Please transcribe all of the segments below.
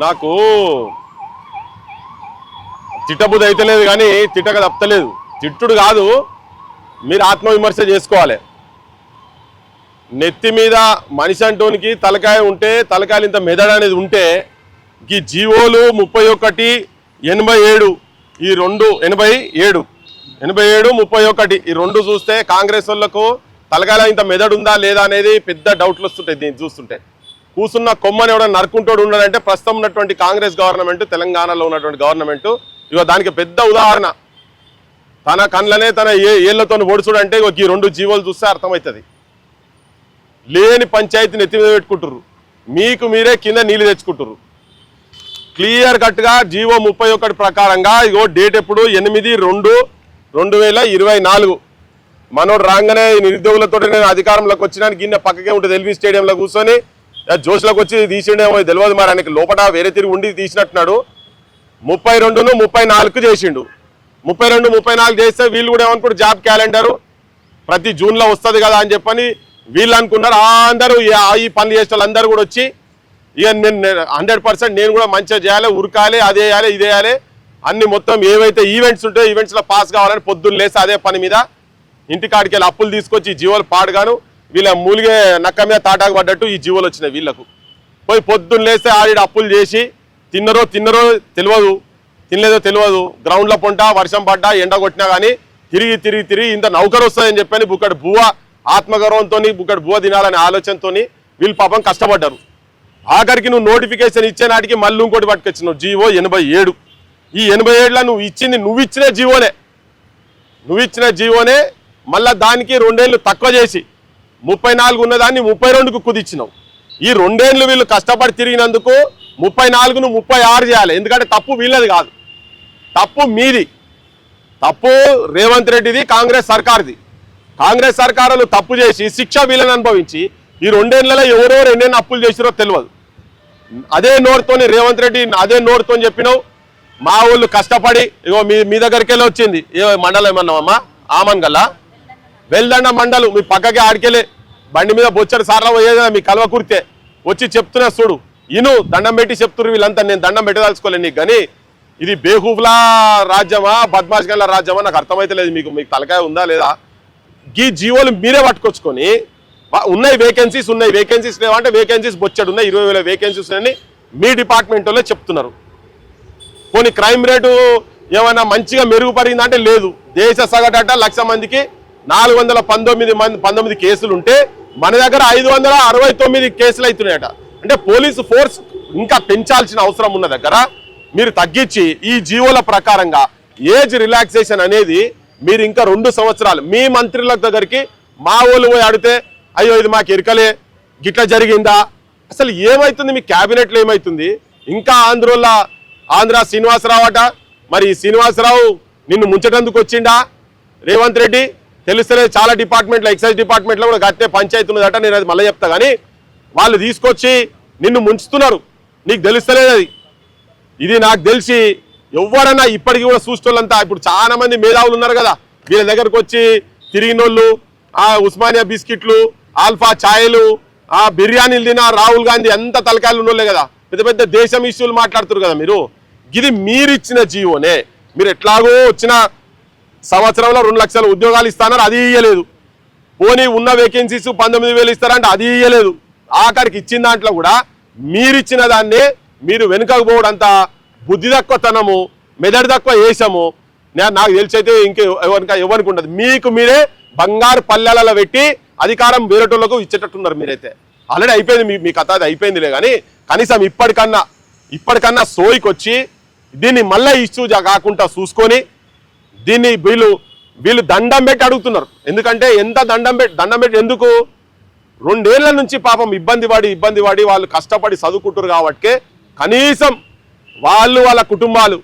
నాకు తిట్టబుద్ధి అయితే లేదు కానీ తిట్టక తప్పలేదు. తిట్టుడు కాదు, మీరు ఆత్మవిమర్శ చేసుకోవాలి. నెత్తి మీద మనిషి అంటోనికి తలకాయ ఉంటే, తలకాయలు ఇంత మెదడు అనేది ఉంటే, ఈ జీవోలు 31, 87 ఈ రెండు 87, 31 ఈ రెండు చూస్తే కాంగ్రెస్ వాళ్ళకు తలకాయల ఇంత మెదడు ఉందా లేదా అనేది పెద్ద డౌట్లు వస్తుంటాయి. దీన్ని చూస్తుంటే కూసున్న కొమ్మని ఎవడన్నా నరుకుంటోడు ఉన్నాడంటే ప్రస్తుతం ఉన్నటువంటి కాంగ్రెస్ గవర్నమెంట్, తెలంగాణలో ఉన్నటువంటి గవర్నమెంట్ ఇక దానికి పెద్ద ఉదాహరణ. తన కళ్ళనే తన ఏళ్లతో ఓడుచుడు అంటే ఈ రెండు జీవోలు చూస్తే అర్థమవుతుంది. లేని పంచాయతీని ఎత్తి మీద పెట్టుకుంటారు, మీకు మీరే కింద నీళ్ళు తెచ్చుకుంటారు. క్లియర్ కట్గా జీవో 31 ప్రకారంగా ఇగో డేట్ ఎప్పుడు 8/2/2024 మనోడు రాగానే నిరుద్యోగులతో నేను అధికారంలోకి వచ్చినాను. గిన్నె పక్కకే ఉంటుంది ఎల్వి స్టేడియంలో కూర్చొని జోష్లోకి వచ్చి తీసిండేమో తెలియదు, మరి ఆయనకి లోపల వేరే తిరిగి ఉండి తీసినట్టున్నాడు. 32ను 34 చేసిండు. 32, 34 చేస్తే వీళ్ళు కూడా ఏమనుకుంటారు, జాబ్ క్యాలెండరు ప్రతి జూన్లో వస్తుంది కదా అని చెప్పని వీళ్ళు అనుకున్నారు. అందరూ ఈ పనులు చేసే వాళ్ళందరూ కూడా వచ్చి ఇక నేను 100% నేను కూడా మంచిగా చేయాలి, ఉరకాలి, అదే చేయాలి, ఇదే చేయాలి అన్ని మొత్తం ఏవైతే ఈవెంట్స్ ఉంటాయో ఈవెంట్స్లో పాస్ కావాలని పొద్దున్న లేసి అదే పని మీద ఇంటికాడికి వెళ్ళి అప్పులు తీసుకొచ్చి ఈ జీవోలు పాడుగాను వీళ్ళ మూలిగే నక్క మీద తాటాకు పడ్డట్టు ఈ జీవోలు వచ్చినాయి. వీళ్ళకు పోయి పొద్దున్న లేస్తే ఆడి అప్పులు చేసి తిన్నరో తెలియదు, తినలేదో తెలియదు. గ్రౌండ్లో పొంట వర్షం పడ్డా ఎండ కొట్టినా కానీ తిరిగి ఇంత నౌకరు వస్తుందని చెప్పని బుక్కడి బువ్వ ఆత్మగౌరవంతో బుక్కడి బువ్వ తినాలనే ఆలోచనతో వీళ్ళు పాపం కష్టపడ్డారు. ఆఖరికి నువ్వు నోటిఫికేషన్ ఇచ్చే నాటికి మళ్ళీ ఇంకోటి పట్టుకొచ్చినావు జీవో 87. ఈ 87లో నువ్వు ఇచ్చిన జీవోనే మళ్ళీ దానికి 2 ఏళ్ళు తక్కువ చేసి 34 ఉన్నదాన్ని 32కు కుదిచ్చినావు. ఈ 2 ఏళ్ళు వీళ్ళు కష్టపడి తిరిగినందుకు 34ను 36 చేయాలి. ఎందుకంటే తప్పు వీళ్ళది కాదు, తప్పు మీది. తప్పు రేవంత్ రెడ్డిది, కాంగ్రెస్ సర్కార్ది. కాంగ్రెస్ సర్కారులు తప్పు చేసి శిక్ష వీళ్ళని అనుభవించి ఈ 2 ఏళ్లలో ఎవరెవరు ఎన్నెన్ని అప్పులు చేసిరో తెలియదు. అదే నోరుతోని రేవంత్ రెడ్డి అదే నోరుతో చెప్పినావు మా వాళ్ళు కష్టపడి ఇగో మీ దగ్గరికి వెళ్ళి వచ్చింది. ఏ మండలం ఏమన్నామమ్మా? ఆమన్గల్లా వెల్దండ మండలు మీ పక్కకి ఆడికెళ్ళి బండి మీద బొచ్చడి సార్లు పోయేదా మీ కలవ కురితే వచ్చి చెప్తున్నా చూడు, ఇను దండం పెట్టి చెప్తున్నారు వీళ్ళంతా. నేను దండం పెట్టదలుచుకోలేదు నీకు, కానీ ఇది బేహూఫ్లా రాజ్యమా బద్మాష్ గల్ల రాజ్యమా నాకు అర్థమైతే లేదు. మీకు తలకాయ ఉందా లేదా? ఈ జీవోలు మీరే పట్టుకొచ్చుకొని ఉన్నాయి వేకెన్సీస్ లేవంటే వేకెన్సీస్ బొచ్చడు ఉన్నాయి, 20,000 వేకెన్సీస్ ఉన్నాయని మీ డిపార్ట్మెంట్ వాళ్ళే చెప్తున్నారు. పోనీ క్రైమ్ రేటు ఏమైనా మంచిగా మెరుగుపడిందంటే లేదు. దేశ సగటట 1,00,000 మందికి 419 కేసులు ఉంటే మన దగ్గర 569 కేసులు అవుతున్నాయట. అంటే పోలీసు ఫోర్స్ ఇంకా పెంచాల్సిన అవసరం ఉన్న దగ్గర మీరు తగ్గించి ఈ జీవోల ప్రకారంగా ఏజ్ రిలాక్సేషన్ అనేది మీరు ఇంకా 2 సంవత్సరాలు మీ మంత్రుల దగ్గరికి మా వాళ్ళు పోయి అడిగితే అయ్యో ఇది మాకు ఎరకలే గిట్లా జరిగిందా, అసలు ఏమైతుంది మీ క్యాబినెట్లో ఏమైతుంది? ఇంకా ఆంధ్ర శ్రీనివాసరావు అట, మరి శ్రీనివాసరావు నిన్ను ముంచటందుకు వచ్చిండా రేవంత్ రెడ్డి తెలుస్తలేదు. చాలా డిపార్ట్మెంట్లో ఎక్సైజ్ డిపార్ట్మెంట్లో కూడా గట్టే పంచాయతీ ఉన్నదట, నేను అది మళ్ళీ చెప్తా. కానీ వాళ్ళు తీసుకొచ్చి నిన్ను ముంచుతున్నారు, నీకు తెలుస్తలేదు అది. ఇది నాకు తెలిసి ఎవరన్నా ఇప్పటికీ కూడా చూసేటోళ్ళంతా ఇప్పుడు చాలా మంది మేధావులు ఉన్నారు కదా, వీళ్ళ దగ్గరకు వచ్చి తిరిగినోళ్ళు ఉస్మానియా బిస్కెట్లు, ఆల్ఫా ఛాయలు, బిర్యానీలు తిన రాహుల్ గాంధీ అంత తలకాయలు ఉన్నోళ్ళే కదా, పెద్ద దేశం ఇష్యూలు మాట్లాడుతారు కదా మీరు. ఇది మీరిచ్చిన జీవోనే. మీరు ఎట్లాగో వచ్చిన సంవత్సరంలో 2 లక్షల ఉద్యోగాలు ఇస్తానన్నారు, అది ఇయ్యలేదు. పోనీ ఉన్న వేకెన్సీస్ 19,000 ఇస్తారంటే అది ఇయ్యలేదు. ఆఖరికి ఇచ్చిన దాంట్లో కూడా మీరిచ్చిన దాన్నే మీరు వెనుకకు పోవడంత బుద్ధి తక్కువతనము, మెదడు తక్కువ వేసాము నాకు తెలిసైతే ఎవరికి ఉండదు. మీకు మీరే బంగారు పల్లెలలో పెట్టి అధికారం వేరేటోళ్లకు ఇచ్చేటట్టున్నారు మీరైతే. ఆల్రెడీ అయిపోయింది మీ కథ, అది అయిపోయిందిలే. కానీ కనీసం ఇప్పటికన్నా సోయికొచ్చి దీన్ని మళ్ళీ ఇష్యూ కాకుండా చూసుకొని దీన్ని వీళ్ళు దండం పెట్టి అడుగుతున్నారు. ఎందుకంటే ఎంత దండం పెట్టి ఎందుకు? 2 ఏళ్ల నుంచి పాపం ఇబ్బంది పడి వాళ్ళు కష్టపడి చదువుకుంటారు కాబట్టి కనీసం వాళ్ళ కుటుంబాలు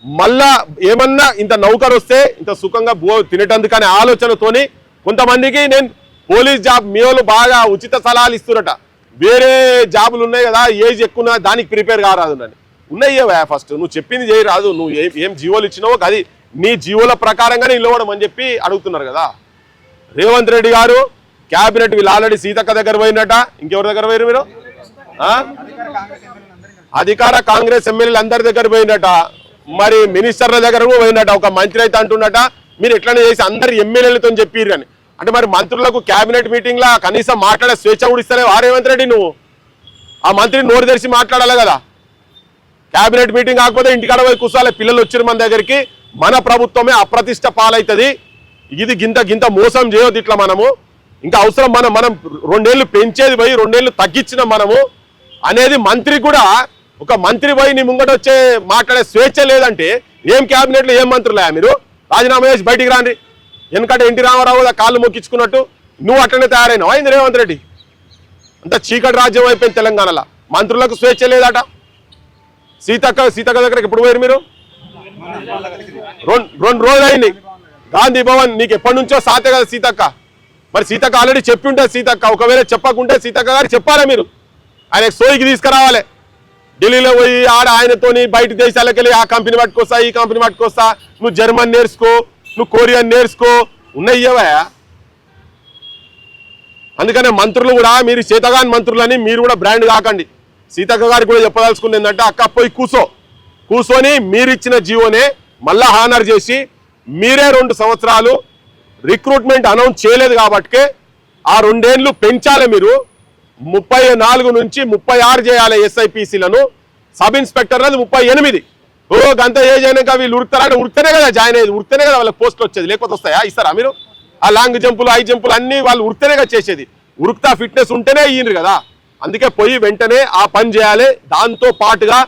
మళ్ళా ఏమన్నా ఇంత నౌకరు వస్తే ఇంత సుఖంగా తినేటందుకనే ఆలోచనతోని కొంతమందికి నేను పోలీస్ జాబ్ మీ వాళ్ళు బాగా ఉచిత సలహాలు ఇస్తున్నట. వేరే జాబులు ఉన్నాయి కదా ఏజ్ ఎక్కువ దానికి ప్రిపేర్ కారాదు అని ఉన్నాయి. ఫస్ట్ నువ్వు చెప్పింది చేయరాదు, నువ్వు ఏం జీవోలు ఇచ్చినావో అది నీ జీవోల ప్రకారంగానే నిలవడం అని చెప్పి అడుగుతున్నారు కదా. రేవంత్ రెడ్డి గారు క్యాబినెట్ వీళ్ళు ఆల్రెడీ సీతక్క దగ్గర పోయినట, ఇంకెవరి దగ్గర పోయారు మీరు? అధికార కాంగ్రెస్ ఎమ్మెల్యేలు అందరి దగ్గర పోయినట, మరి మినిస్టర్ల దగ్గర పోయినట, ఒక మంత్రి అయితే అంటున్నట మీరు ఎట్లనే చేసి అందరు ఎమ్మెల్యేలతో చెప్పిర్రు అని. అంటే మరి మంత్రులకు క్యాబినెట్ మీటింగ్ లా కనీసం మాట్లాడే స్వేచ్ఛ కూడా ఇస్తలే రేవంత్ రెడ్డి. నువ్వు ఆ మంత్రి నోరు తెరిచి మాట్లాడాలి కదా. క్యాబినెట్ మీటింగ్ కాకపోతే ఇంటికాడ పోయి కూర్చోవాలి. పిల్లలు వచ్చారు మన దగ్గరికి, మన ప్రభుత్వమే అప్రతిష్ట పాలవుతుంది. ఇది గింత మోసం చేయొద్దు ఇట్లా. మనము ఇంకా అవసరం మనం 2 ఏళ్ళు పెంచేది పోయి 2 ఏళ్ళు తగ్గించిన మనము అనేది మంత్రి కూడా, ఒక మంత్రి పోయి నీ ముంగట వచ్చే మాట్లాడే స్వేచ్ఛ లేదంటే ఏం క్యాబినెట్లో ఏం మంత్రులే మీరు? రాజీనామా చేసి బయటికి రాండి. ఎందుకంటే ఎన్టీ రామారావు కాళ్ళు మొక్కించుకున్నట్టు నువ్వు అట్లనే తయారైనావు అయింది రేవంత్ రెడ్డి. అంత చీకటి రాజ్యం అయిపోయింది తెలంగాణలో. మంత్రులకు స్వేచ్ఛ లేదట. సీతక్క దగ్గరకు ఎప్పుడు పోయారు మీరు? 2 రోజులు అయింది. గాంధీ భవన్ నీకు ఎప్పటి నుంచో సాతే కదా సీతక్క. మరి సీతక్క ఆల్రెడీ చెప్పి ఉంటే సీతక్క, ఒకవేళ చెప్పకుంటే సీతక్క గారు చెప్పాలా మీరు? ఆయన సోయికి తీసుకురావాలి. ఢిల్లీలో పోయి ఆయనతోని బయట దేశాలకు వెళ్ళి ఆ కంపెనీ పట్టుకొస్తా, ఈ కంపెనీ పట్టుకొస్తా, నువ్వు జర్మన్ నేర్చుకో, నువ్వు కొరియన్ నేర్చుకో, ఉన్నాయ్యవా? అందుకనే మంత్రులు కూడా మీరు చేతగాని మంత్రులని మీరు కూడా బ్రాండ్ కాకండి. సీతక్క గారికి కూడా చెప్పదలుచుకుంది ఏంటంటే, అక్క పోయి కూర్చొని మీరిచ్చిన జీవోనే మళ్ళా హానర్ చేసి మీరే 2 సంవత్సరాలు రిక్రూట్మెంట్ అనౌన్స్ చేయలేదు కాబట్టి ఆ 2 ఏళ్ళు పెంచాలి. మీరు 34 నుంచి 36 చేయాలి ఎస్ఐపిసిలను. సబ్ ఇన్స్పెక్టర్లది 38. గంత ఏజ్ అయినాక వీళ్ళు ఉరుకుతారంటే ఉరితేనే కదా జాయిన్ అయ్యేది, ఉరితేనే కదా వాళ్ళకి పోస్టులు వచ్చేది. లేకపోతే వస్తాయా? ఇస్తారా మీరు? ఆ లాంగ్ జంపులు, హై జంపులు అన్ని వాళ్ళు ఉరితేనేగా చేసేది. ఉరుకుతా ఫిట్నెస్ ఉంటేనే ఇయ్యిండ్రు కదా. అందుకే పోయి వెంటనే ఆ పని చేయాలి. దాంతో పాటుగా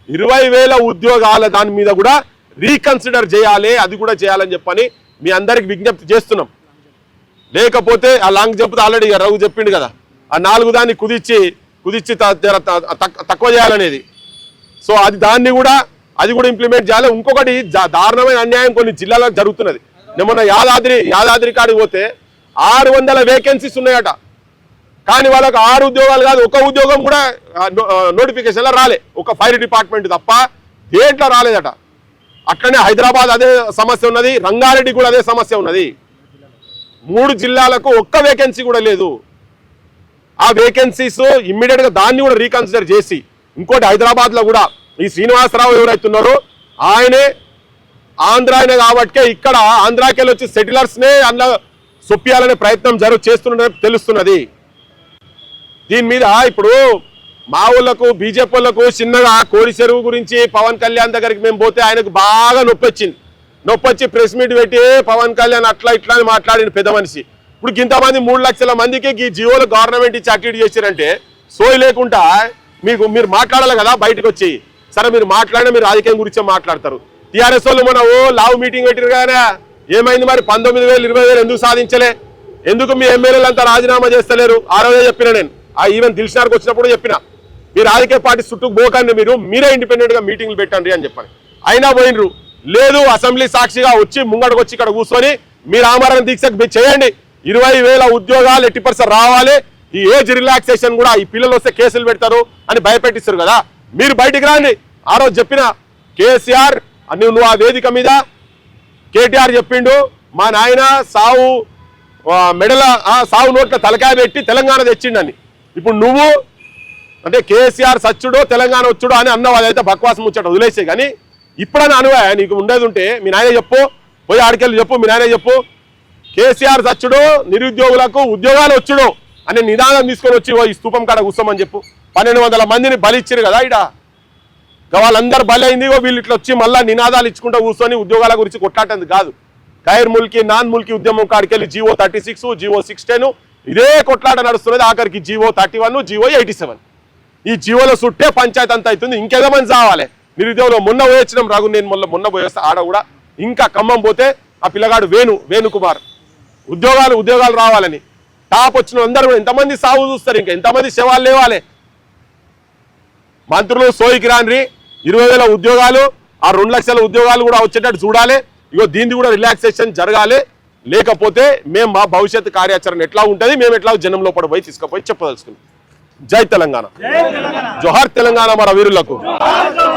20,000 ఉద్యోగాల దాని మీద కూడా రీకన్సిడర్ చేయాలి. అది కూడా చేయాలని చెప్పని మీ అందరికి విజ్ఞప్తి చేస్తున్నాం. లేకపోతే ఆ లాంగ్ జంప్ ఆల్రెడీ రఘు చెప్పిండు కదా, ఆ 4 దాన్ని కుదిచ్చి తక్కువ చేయాలనేది. సో అది కూడా ఇంప్లిమెంట్ చేయాలి. ఇంకొకటి దారుణమైన అన్యాయం కొన్ని జిల్లాలకు జరుగుతున్నది. మొన్న యాదాద్రి కాడికి పోతే 600 వేకెన్సీస్ ఉన్నాయట. కానీ వాళ్ళకు 6 ఉద్యోగాలు కాదు, 1 ఉద్యోగం కూడా నోటిఫికేషన్లో రాలే. ఒక ఫైర్ డిపార్ట్మెంట్ తప్ప దేంట్లో రాలేదట. అట్లనే హైదరాబాద్ అదే సమస్య ఉన్నది, రంగారెడ్డి కూడా అదే సమస్య ఉన్నది. 3 జిల్లాలకు 1 వేకెన్సీ కూడా లేదు. ఆ వేకెన్సీస్ ఇమ్మీడియట్ గా దాన్ని కూడా రీకన్సిడర్ చేసి, ఇంకోటి హైదరాబాద్ లో కూడా ఈ శ్రీనివాసరావు ఎవరైతున్నారో ఆయనే ఆంధ్రాయనే కాబట్టి ఇక్కడ ఆంధ్రాకెళ్ళి వచ్చి సెటిలర్స్ నే అందులో సొప్పియాలనే ప్రయత్నం చేస్తున్నట్టు తెలుస్తున్నది. దీని మీద ఇప్పుడు మా ఊళ్ళకు బీజేపీ వాళ్ళకు చిన్నగా కోడి చెరువు గురించి పవన్ కళ్యాణ్ దగ్గరికి మేము పోతే ఆయనకు బాగా నొప్పొచ్చి ప్రెస్ మీట్ పెట్టి పవన్ కళ్యాణ్ అట్లా ఇట్లా అని మాట్లాడిన పెద్ద మనిషి. ఇప్పుడు ఇంతమంది 3 లక్షల మందికి ఈ జియోలు గవర్నమెంట్ ఇచ్చి అక్టివిటీ చేశారంటే సోయి లేకుండా మీరు మాట్లాడాలి కదా బయటకు వచ్చి. సరే మీరు మాట్లాడినా మీరు రాజకీయం గురించే మాట్లాడతారు. టీఆర్ఎస్ వాళ్ళు మన లావు మీటింగ్ పెట్టారు కదా, ఏమైంది మరి? 19,000 20,000 ఎందుకు సాధించలే? ఎందుకు మీ ఎమ్మెల్యేలు అంతా రాజీనామా చేస్తలేరు? ఆ రోజే చెప్పిన నేను, ఈవెన్ దిల్షనార్కి వచ్చినప్పుడు చెప్పిన, మీ రాజకీయ పార్టీ చుట్టూ పోకండి, మీరే ఇండిపెండెంట్ గా మీటింగ్లు పెట్టండి అని చెప్పండి. అయినా పోయినరు. లేదు, అసెంబ్లీ సాక్షిగా వచ్చి ముంగడికి వచ్చి ఇక్కడ కూర్చొని మీరు ఆమరణ దీక్షకు చేయండి. 20,000 ఉద్యోగాలు 80% రావాలి. ఈ ఏజ్ రిలాక్సేషన్ కూడా ఈ పిల్లలు వస్తే కేసులు పెడతారు అని భయపెట్టిస్తారు కదా. మీరు బయటికి రాండి. ఆ రోజు చెప్పిన కేసీఆర్ నువ్వు ఆ వేదిక మీద కేటీఆర్ చెప్పిండు, మా నాయన సావు నోట్ల తలకాయ పెట్టి తెలంగాణ తెచ్చిండని. ఇప్పుడు నువ్వు అంటే కేసీఆర్ సచ్చుడో తెలంగాణ వచ్చుడో అని అన్న వాళ్ళైతే బక్వాసం ముచ్చట వదిలేసే. కానీ ఇప్పుడని అనువా నీకు ఉండేది ఉంటే మీ నాయన చెప్పు, పోయి ఆడికెళ్ళి చెప్పు, మీ నాయన చెప్పు, కేసీఆర్ సచ్చుడో నిరుద్యోగులకు ఉద్యోగాలు వచ్చుడో అనే నిదానం తీసుకొని వచ్చి ఈ స్తూపం కాడ కూర్చోమని చెప్పు. 1200 మందిని బలిచ్చారు కదా ఇడ, వాళ్ళందరూ బలి అయింది. వీళ్ళు ఇట్లా వచ్చి మళ్ళీ నినాదాలు ఇచ్చుకుంటూ కూర్చొని ఉద్యోగాల గురించి కొట్లాటేది కాదు. గైర్ ముల్కీ నాన్ ముల్కీ ఉద్యమం కాడికెళ్ళి GO 36 GO 610 ఇదే కొట్లాట నడుస్తున్నది. ఆఖరికి GO 31 GO 87 ఈ జీవోలో చుట్టే పంచాయతీ అంతా అవుతుంది. ఇంకేదో మంది చావాలి నిరుద్యోగులు. మొన్న పోయొచ్చినాం రఘు, నేను మొన్న పోయేస్తా ఆడ కూడా. ఇంకా ఖమ్మం పోతే ఆ పిల్లగాడు వేణుకుమార్ ఉద్యోగాలు రావాలని టాప్ వచ్చిన అందరూ కూడా ఎంతమంది సాగు చూస్తారు, ఇంకా ఎంతమంది శవాలు లేవాలి. మంత్రులు సోయికి రాన్రి. 20,000 ఉద్యోగాలు, ఆ 2 లక్షల ఉద్యోగాలు కూడా వచ్చేటట్టు చూడాలి. దీన్ని కూడా రిలాక్సేషన్ జరగాలి. లేకపోతే మేము మా భవిష్యత్తు కార్యాచరణ ఎట్లా ఉంటుంది, మేము ఎట్లా జనం లోపల పోయి తీసుకుపోయి చెప్పదలుచుకున్నాం. జై తెలంగాణ, జోహార్ తెలంగాణ మన వీరులకు.